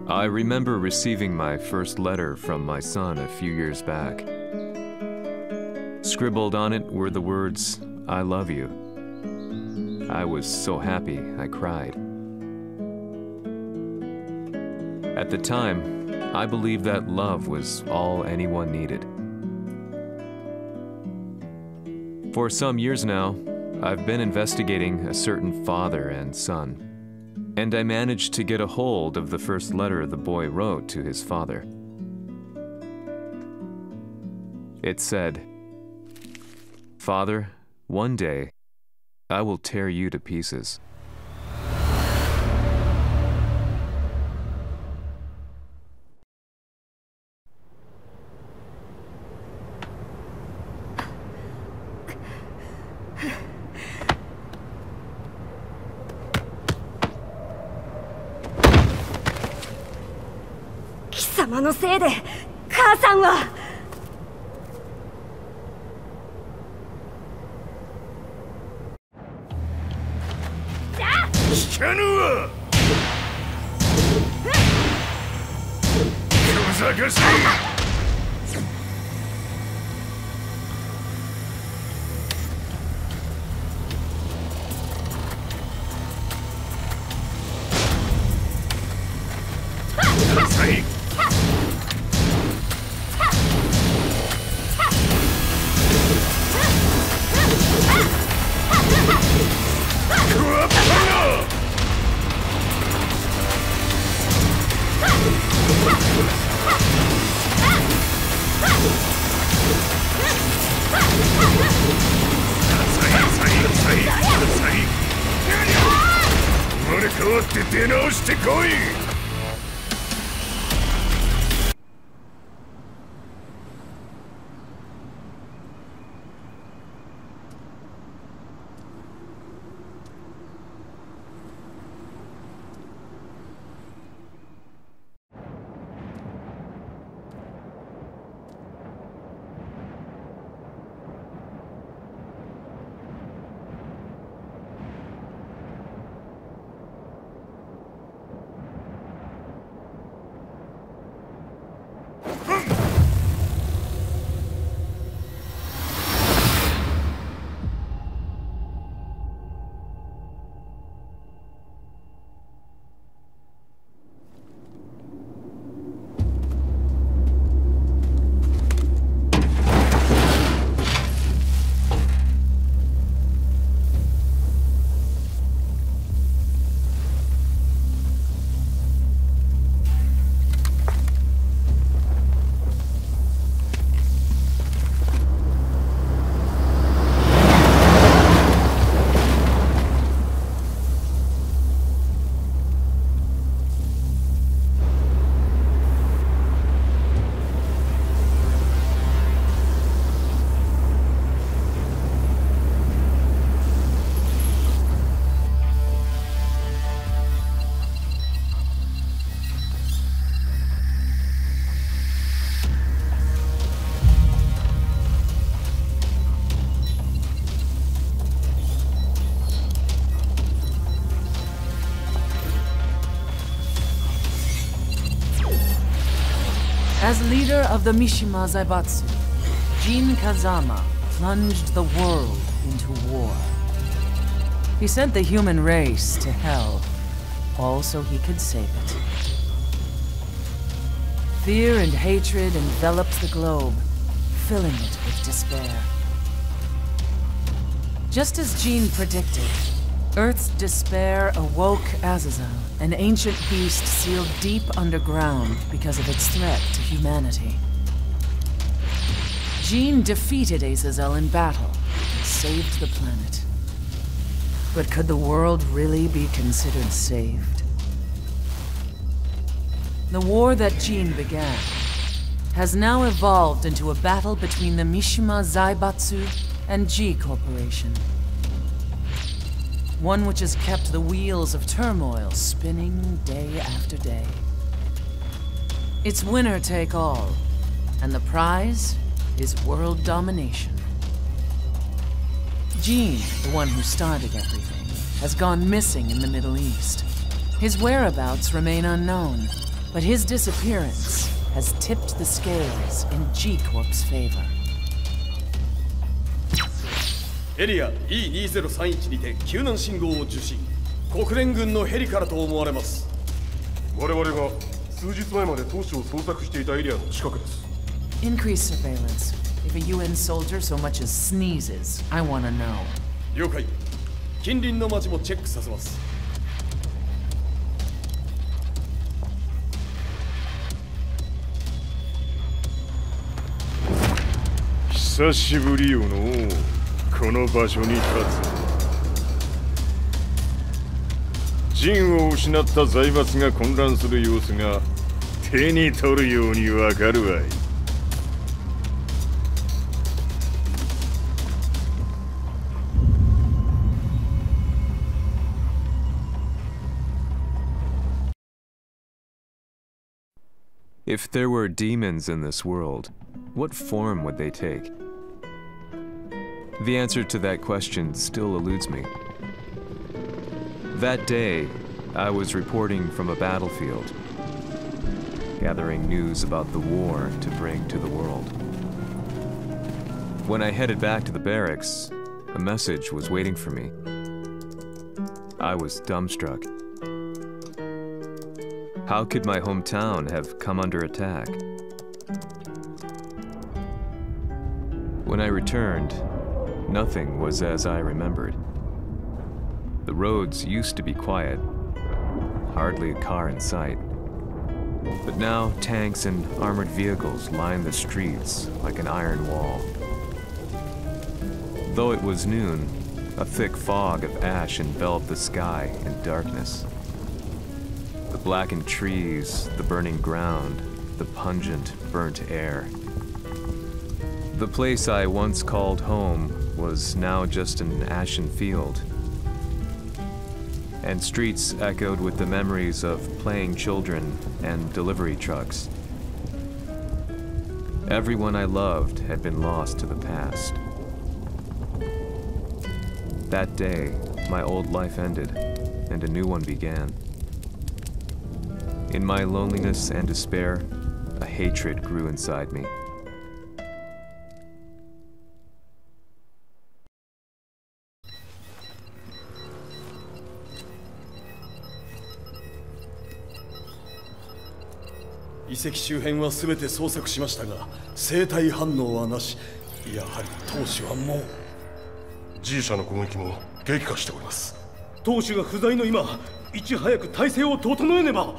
I remember receiving my first letter from my son a few years back. Scribbled on it were the words, "I love you." I was so happy I cried. At the time, I believed that love was all anyone needed. For some years now, I've been investigating a certain father and son, and I managed to get a hold of the first letter the boy wrote to his father. It said, "Father, one day, I will tear you to pieces." "様のせいで母さんは..." 聞かぬわ。小賢しい。生まれ変わって出直してこい。As leader of the Mishima Zaibatsu, Jin Kazama plunged the world into war. He sent the human race to hell, all so he could save it. Fear and hatred enveloped the globe, filling it with despair. Just as Jin predicted, Earth's despair awoke Azazel, an ancient beast sealed deep underground because of its threat to humanity. Jin defeated Azazel in battle and saved the planet. But could the world really be considered saved? The war that Jin began has now evolved into a battle between the Mishima Zaibatsu and G Corporation. One which has kept the wheels of turmoil spinning day after day. It's winner take all, and the prize is world domination. Jin, the one who started everything, has gone missing in the Middle East. His whereabouts remain unknown, But his disappearance has tipped the scales in G-Corp's favor. エリア E2031 にて救難信号を受信。国連軍のヘリからと思われます。我々が数日前まで当初を捜索していたエリアの近くです。Increase surveillance. If a UN soldier so much as sneezes, I want to know. 了解。近隣の町もチェックさせます。久しぶりよのう。この場所に立つ。陣を失った財閥が混乱する様子が手に取るようにわかるわい。If there were demons in this world, what form would they take? The answer to that question still eludes me. That day, I was reporting from a battlefield, gathering news about the war to bring to the world. When I headed back to the barracks, a message was waiting for me. I was dumbstruck. How could my hometown have come under attack? When I returned, nothing was as I remembered. The roads used to be quiet, hardly a car in sight. But now tanks and armored vehicles line the streets like an iron wall. Though it was noon, a thick fog of ash enveloped the sky in darkness. The blackened trees, the burning ground, the pungent, burnt air. The place I once called home was now just an ashen field, and streets echoed with the memories of playing children and delivery trucks. Everyone I loved had been lost to the past. That day, my old life ended, and a new one began. In my loneliness and despair, a hatred grew inside me. The 遺跡周辺は全て捜索しましたが、生体反応はなし。やはり当主はもう。G 社の攻撃も激化しております。当主が不在の今、いち早く体制を整えねば。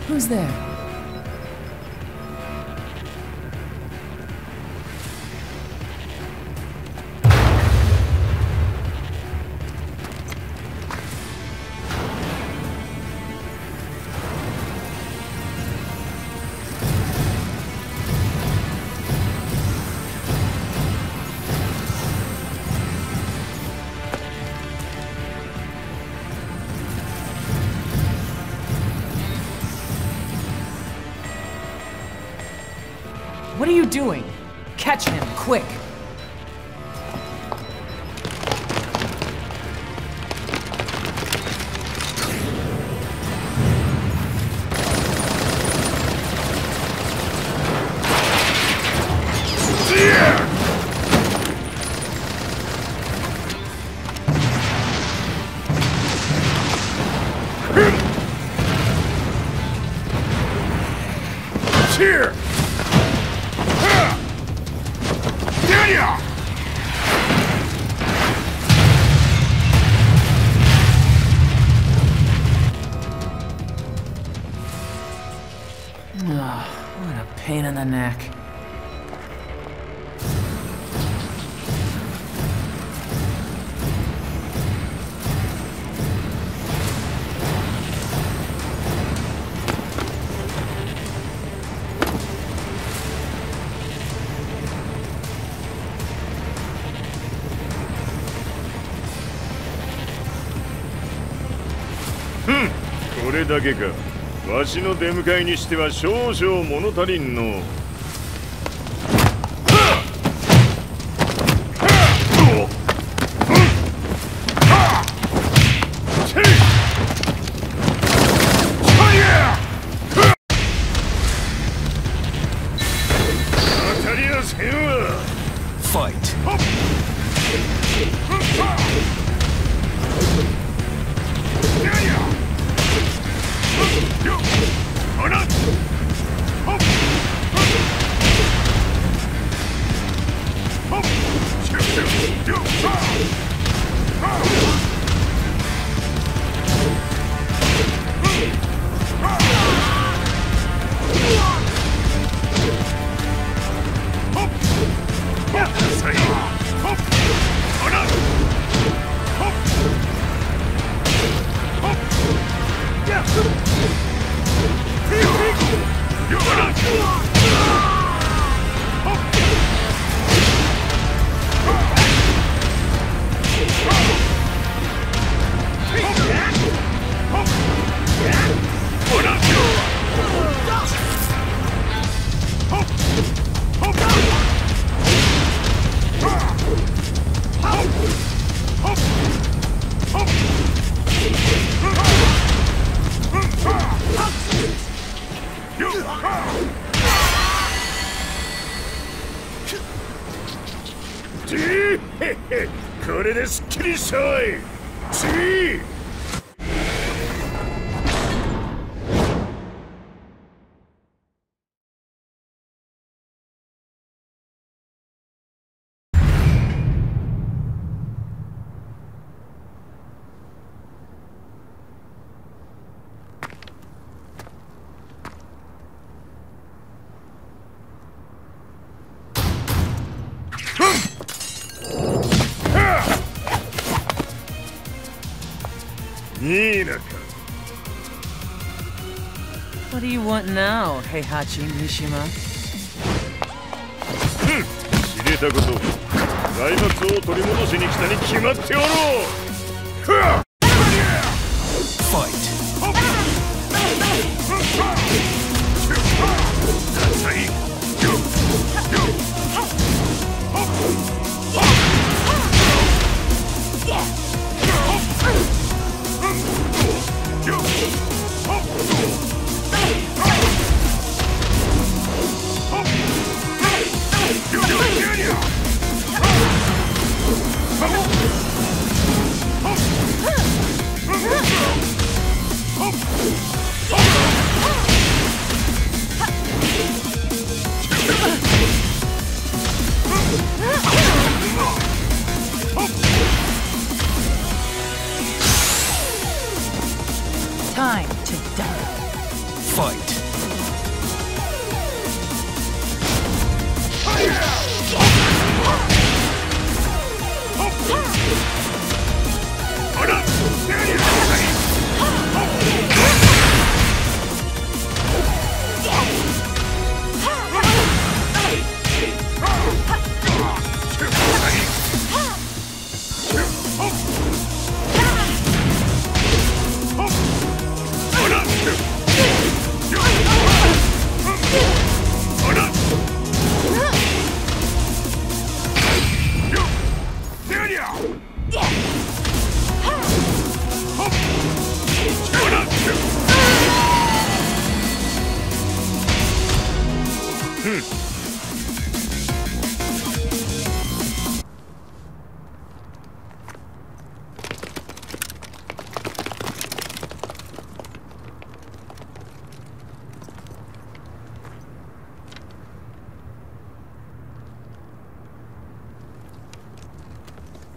Who's there? What are you doing? Catch him, quick! Here! What a pain in the neck. それだけか。わしの出迎えにしては少々物足りんの。これですっきりしたわい。次。What do you want now, Heihachi Mishima? 知れたこと。財閥を取り戻しに来たに決まっておろう。Fight. Time to die. Fight.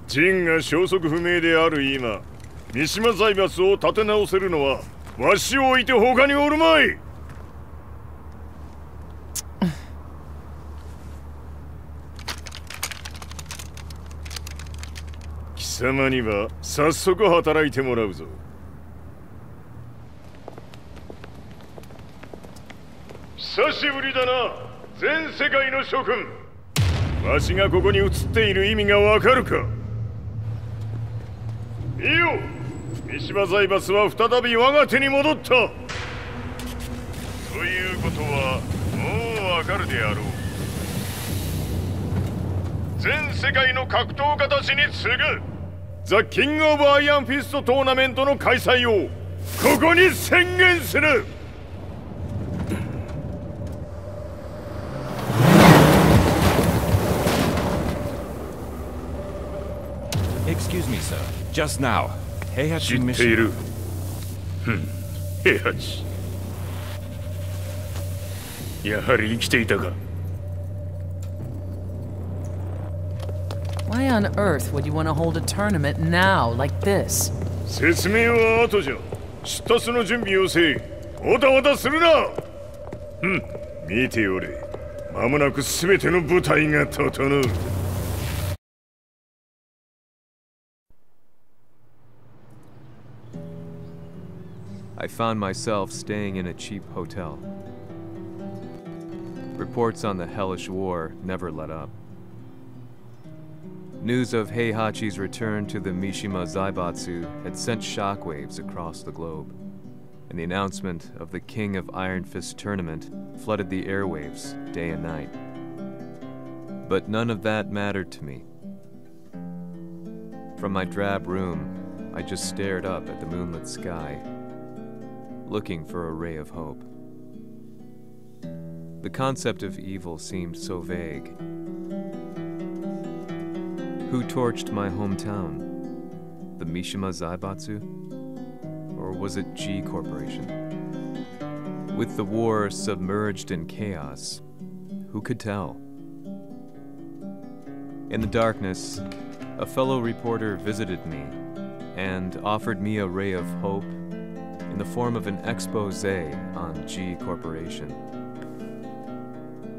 ジンが消息不明である今、三島財閥を立て直せるのはわしを置いて他におるまい。貴様には早速働いてもらうぞ。久しぶりだな、全世界の諸君。わしがここに映っている意味がわかるか。見よ、三島財閥は再び我が手に戻った。ということはもうわかるであろう。全世界の格闘家たちに次ぐザ・キング・オブ・アイアンフィストトーナメントの開催をここに宣言する。Excuse me, sir. Just now, Heihachi 知ってい Mishima. る。平八。やはり生きていたか。Why on earth would you want to hold a tournament now, like this? 説明は後じゃ。出立の準備をせい。おたおたするな。見ておれ。間もなく全ての舞台が整う。I found myself staying in a cheap hotel. Reports on the hellish war never let up. News of Heihachi's return to the Mishima Zaibatsu had sent shockwaves across the globe, and the announcement of the King of Iron Fist tournament flooded the airwaves day and night. But none of that mattered to me. From my drab room, I just stared up at the moonlit sky, looking for a ray of hope. The concept of evil seemed so vague. Who torched my hometown? The Mishima Zaibatsu? Or was it G Corporation? With the war submerged in chaos, who could tell? In the darkness, a fellow reporter visited me and offered me a ray of hope in the form of an expose on G Corporation.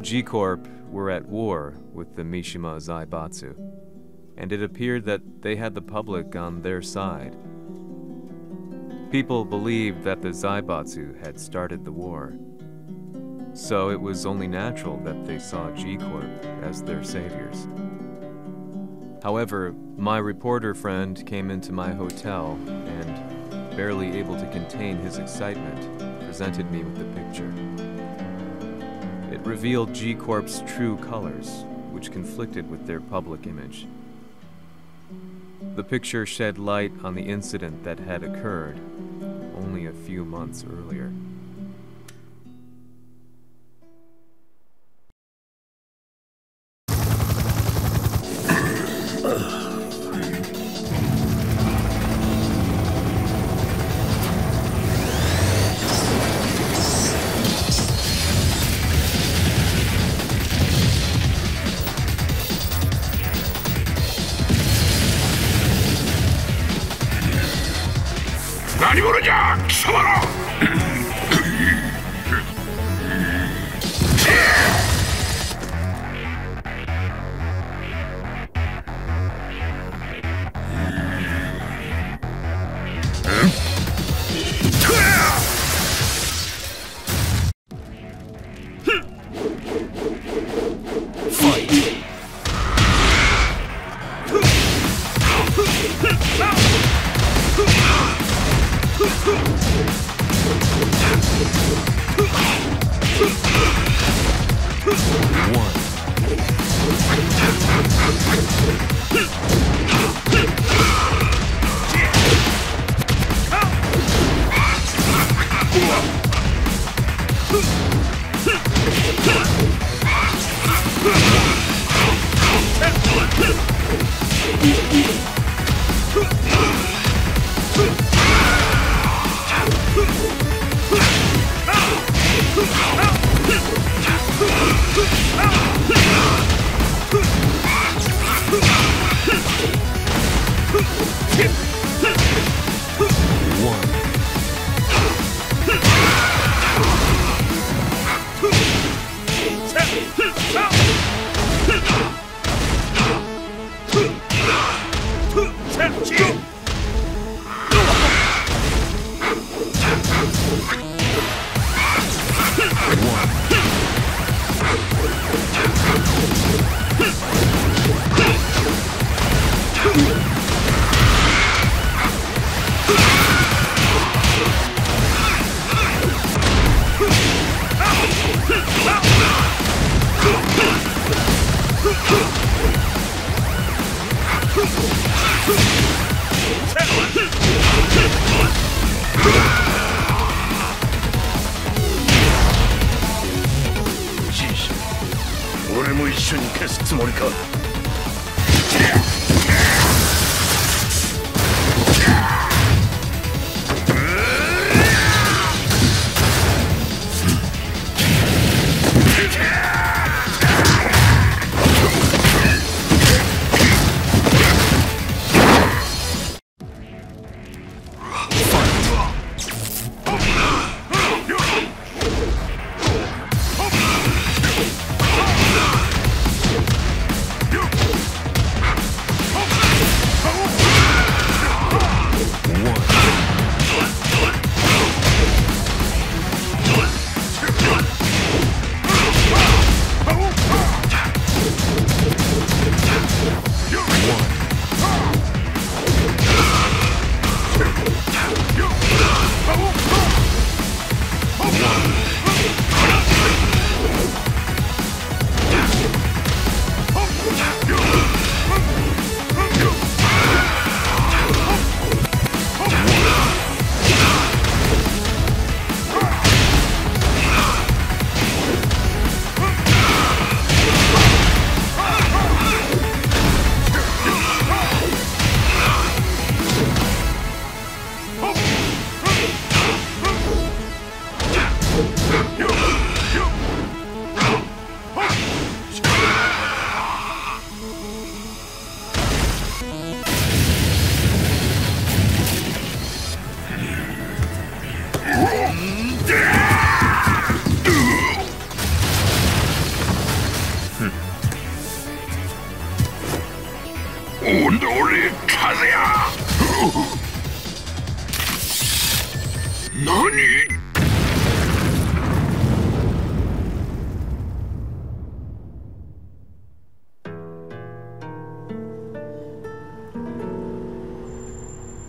G Corp were at war with the Mishima Zaibatsu, and it appeared that they had the public on their side. People believed that the Zaibatsu had started the war, so it was only natural that they saw G Corp as their saviors. However, my reporter friend came into my hotel and, barely able to contain his excitement, presented me with the picture. It revealed G Corp's true colors, which conflicted with their public image. The picture shed light on the incident that had occurred only a few months earlier. 俺も一緒に消すつもりか。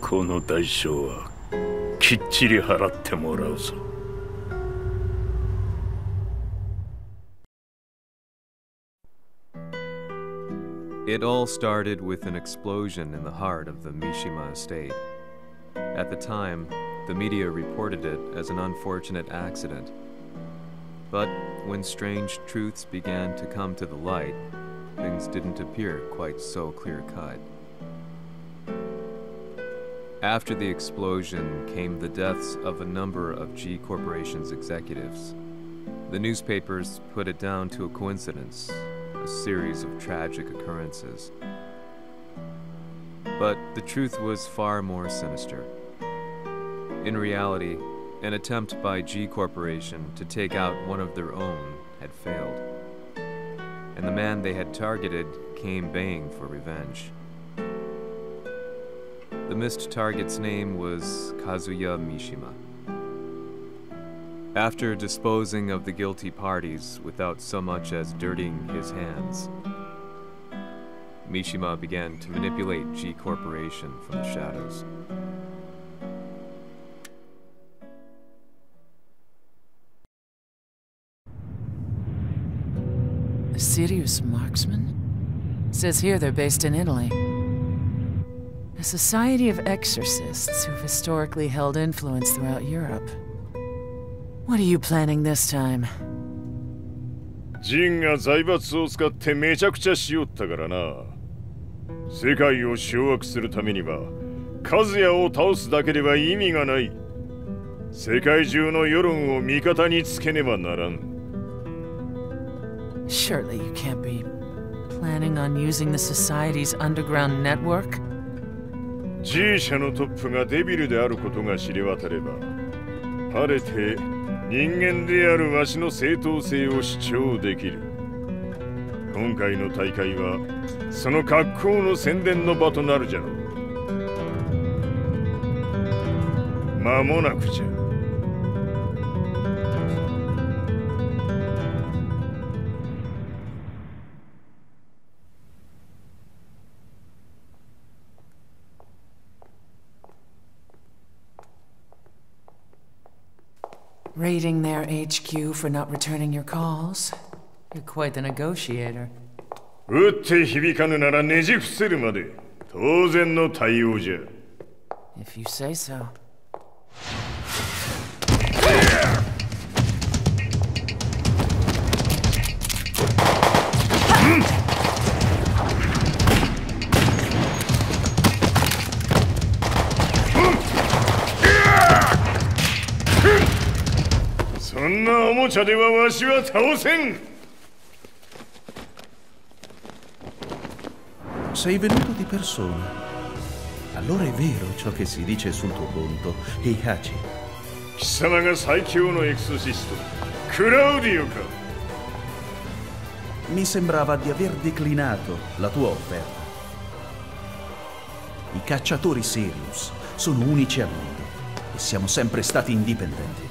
この代償はきっちり払ってもらうぞ。It all started with an explosion in the heart of the Mishima estate. At the time, the media reported it as an unfortunate accident. But when strange truths began to come to the light, things didn't appear quite so clear-cut. After the explosion came the deaths of a number of G Corporation's executives. The newspapers put it down to a coincidence, a series of tragic occurrences. But the truth was far more sinister. In reality, an attempt by G Corporation to take out one of their own had failed, and the man they had targeted came baying for revenge. The missed target's name was Kazuya Mishima. After disposing of the guilty parties without so much as dirtying his hands, Mishima began to manipulate G Corporation from the shadows. A serious marksman? Says here they're based in Italy. A society of exorcists who've historically held influence throughout Europe. What are you planning this time? ジンが財閥を使ってめちゃくちゃしよったからな。世界を掌握するためには、和也を倒すだけでは意味がない。世界中の世論を味方につけねばならん。Surely you can't be planning on using the society's underground network? G 社のトップがデビルであることが知れ渡れば、晴れて人間であるわしの正当性を主張できる。今回の大会はその格好の宣伝の場となるじゃろう。間もなくじゃ。Raiding their HQ for not returning your calls. You're quite the negotiator. 撃って響かぬならねじ伏せるまで当然の対応じゃ。 If you say so. Hmm. そんなおもちゃではわしは倒せん。 Sei venuto di persona. Allora è vero ciò che si dice sul tuo conto, Heihachi. 貴様が最強のエクソシスト、クラウディオか。 Mi sembrava di aver declinato la tua offerta. I cacciatori Sirius sono unici al mondo e siamo sempre stati indipendenti.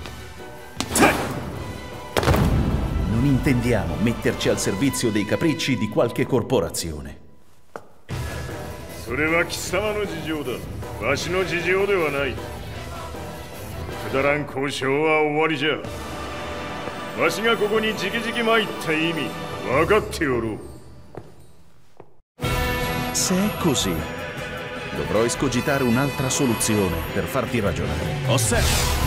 Non intendiamo metterci al servizio dei capricci di qualche corporazione. それは貴様の事情だ。わしの事情ではない。くだらん交渉は終わりじゃ。わしがここに直々参った意味分かっておろう。 Se è così, dovrò escogitare un'altra soluzione per farti ragionare. Osserva!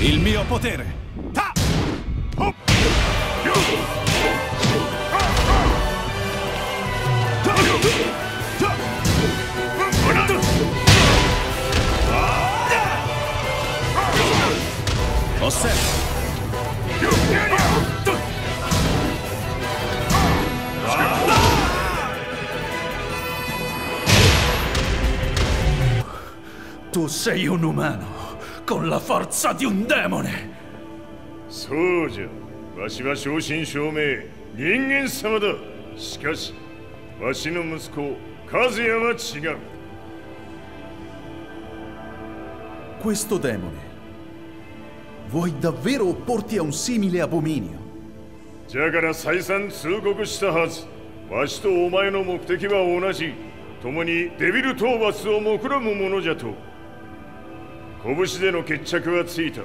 Il mio potere! Ta! Hop! Osserva! Tu sei un umano con la forza di un demone! そうじゃ。わしは正真正銘人間様だ。しかしわしの息子和也は違う。 Questo demone, vuoi davvero opporti a un simile abominio? じゃから再三通告したはず。わしとお前の目的は同じ。共にデビル討伐を目論むものじゃと。拳での決着はついた。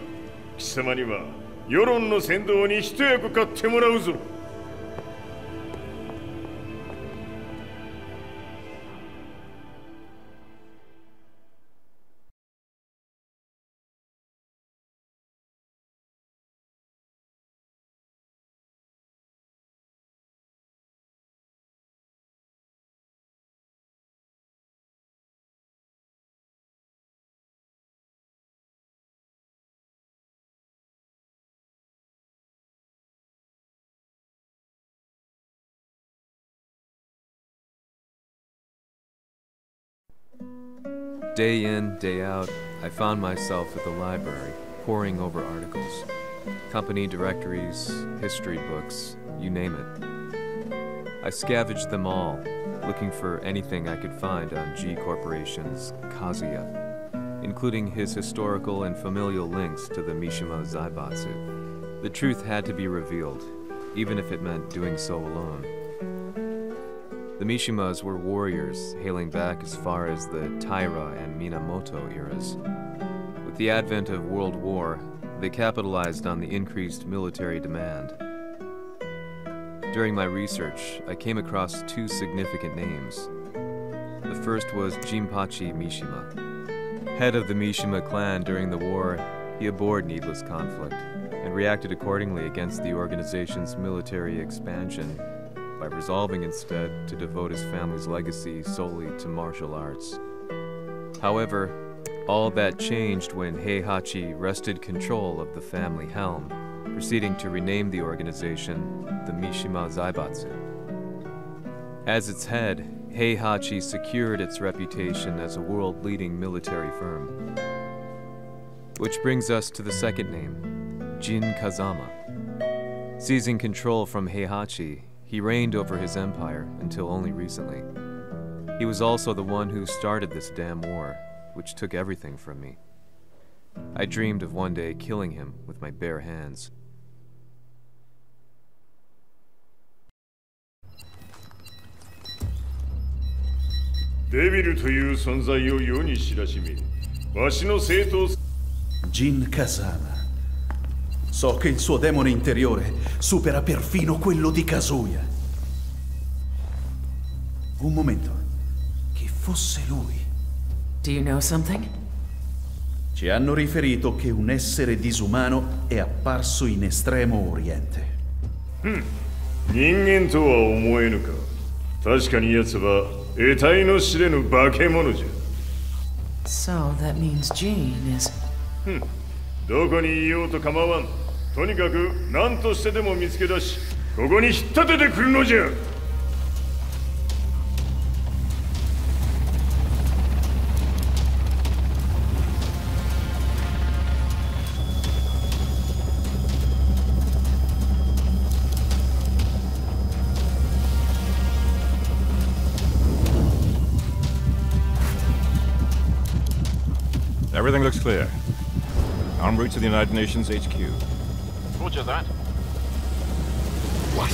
貴様には世論の先導に一役買ってもらうぞ。Day in, day out, I found myself at the library, poring over articles. Company directories, history books, you name it. I scavenged them all, looking for anything I could find on G Corporation's Kazuya, including his historical and familial links to the Mishima Zaibatsu. The truth had to be revealed, even if it meant doing so alone. The Mishimas were warriors hailing back as far as the Taira and Minamoto eras. With the advent of World War, they capitalized on the increased military demand. During my research, I came across two significant names. The first was Jinpachi Mishima, Head of the Mishima clan during the war, he abhorred needless conflict and reacted accordingly against the organization's military expansion by resolving instead to devote his family's legacy solely to martial arts. However, all that changed when Heihachi wrested control of the family helm, proceeding to rename the organization the Mishima Zaibatsu. As its head, Heihachi secured its reputation as a world-leading military firm. Which brings us to the second name, Jin Kazama. Seizing control from Heihachi, he reigned over his empire until only recently. He was also the one who started this damn war, which took everything from me. I dreamed of one day killing him with my bare hands. Jin Kazama. So che il suo demone interiore supera perfino quello di Kazuya. Un momento. Chi fosse lui? Do you know something? Ci hanno riferito che un essere disumano è apparso in Estremo Oriente. 人間とは思えぬか。確かに奴は得体の知れぬ化け物じゃ。So that means Jean is... どこにいようと構わん。とにかく何としてでも見つけ出し、ここに引っ立ててくるのじゃ。Everything looks clear. En route to the United Nations HQ. Roger that. What?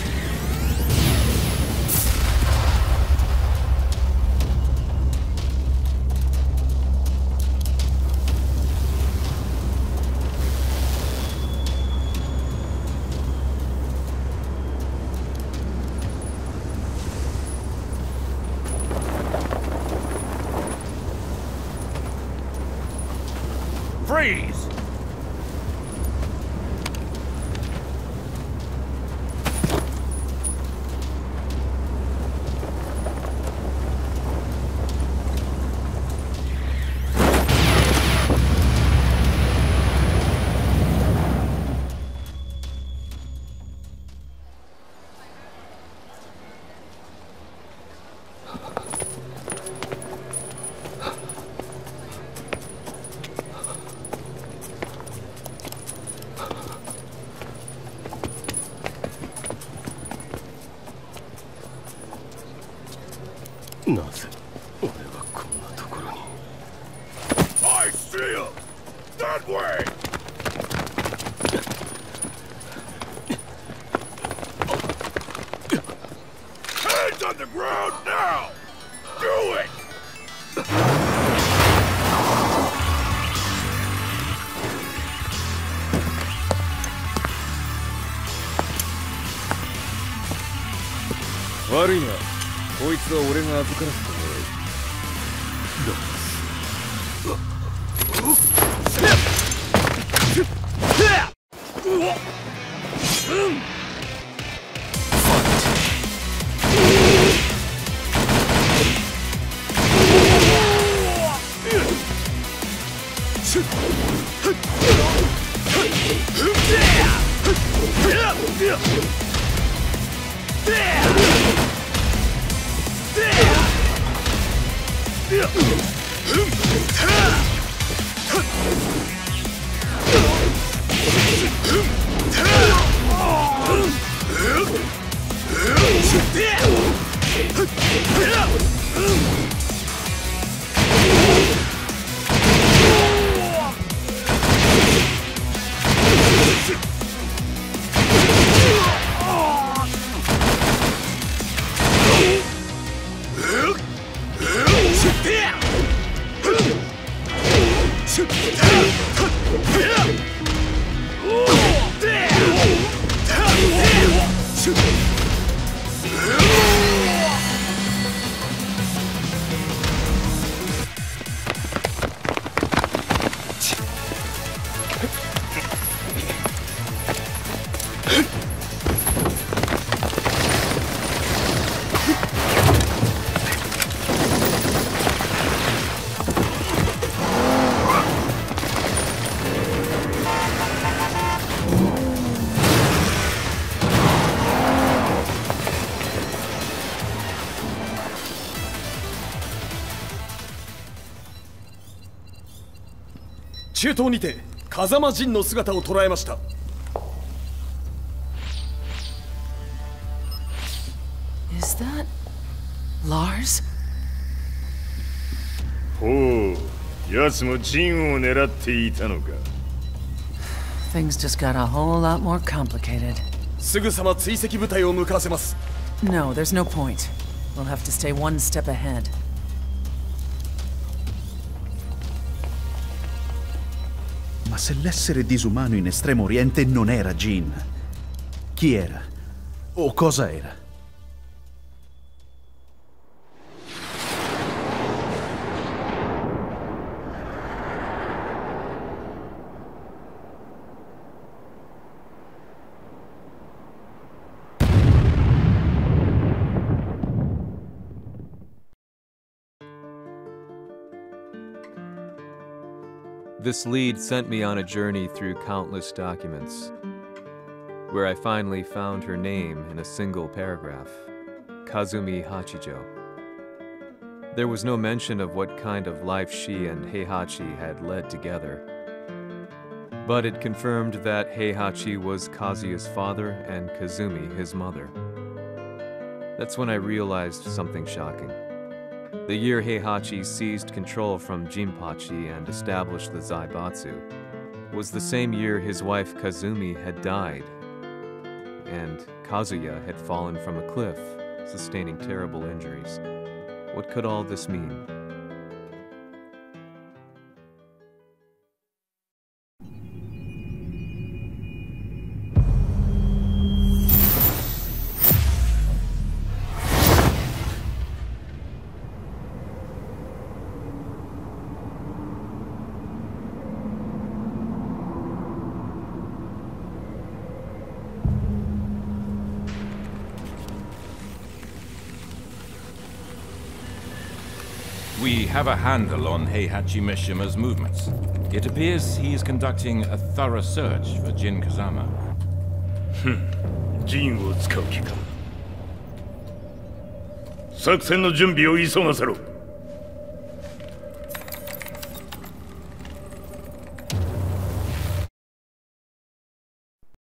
Freeze! I see him! That way! Hands on the ground now! Do it! Worry not. こいつは俺が預からせてもらう。中東にて風間陣の姿を捉えました。Is that Lars? ほう、奴も陣を狙っていたのか。Things just got a whole lot more complicated. すぐさま追跡部隊を向かわせます。No, there's no point. We'll have to stay one step ahead. Ma se l'essere disumano in Estremo Oriente non era Jin, chi era? O cosa era? This lead sent me on a journey through countless documents, where I finally found her name in a single paragraph, Kazumi Hachijo. There was no mention of what kind of life she and Heihachi had led together, but it confirmed that Heihachi was Kazuya's father and Kazumi his mother. That's when I realized something shocking. The year Heihachi seized control from Jinpachi and established the Zaibatsu was the same year his wife Kazumi had died, and Kazuya had fallen from a cliff, sustaining terrible injuries. What could all this mean? We have a handle on Heihachi Mishima's movements. It appears he is conducting a thorough search for Jin Kazama. ジンを使う気か。作戦の準備を急がせろ。